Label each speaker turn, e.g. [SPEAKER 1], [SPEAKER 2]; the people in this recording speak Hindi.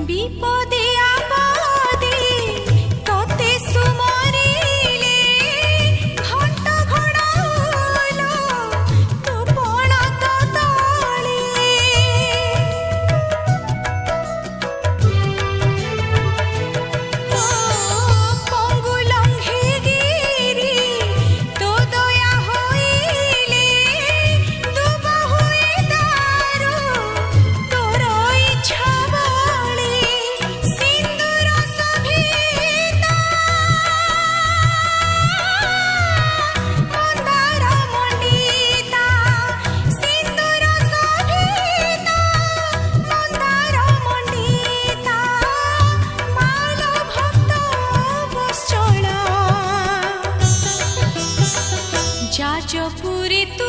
[SPEAKER 1] विपदे आपदे तोते सुमरिले घंट घड़ालो तो पणा तो तले पंगु लंघे गिरी तो दया होइले दुबा हुए दारू तोर इच्छा बले सिंदूर सभिता मंदार मंडिता सिंदूर सभिता मंदार मंडिता माल भक्त बश्चला जाजपुरी तू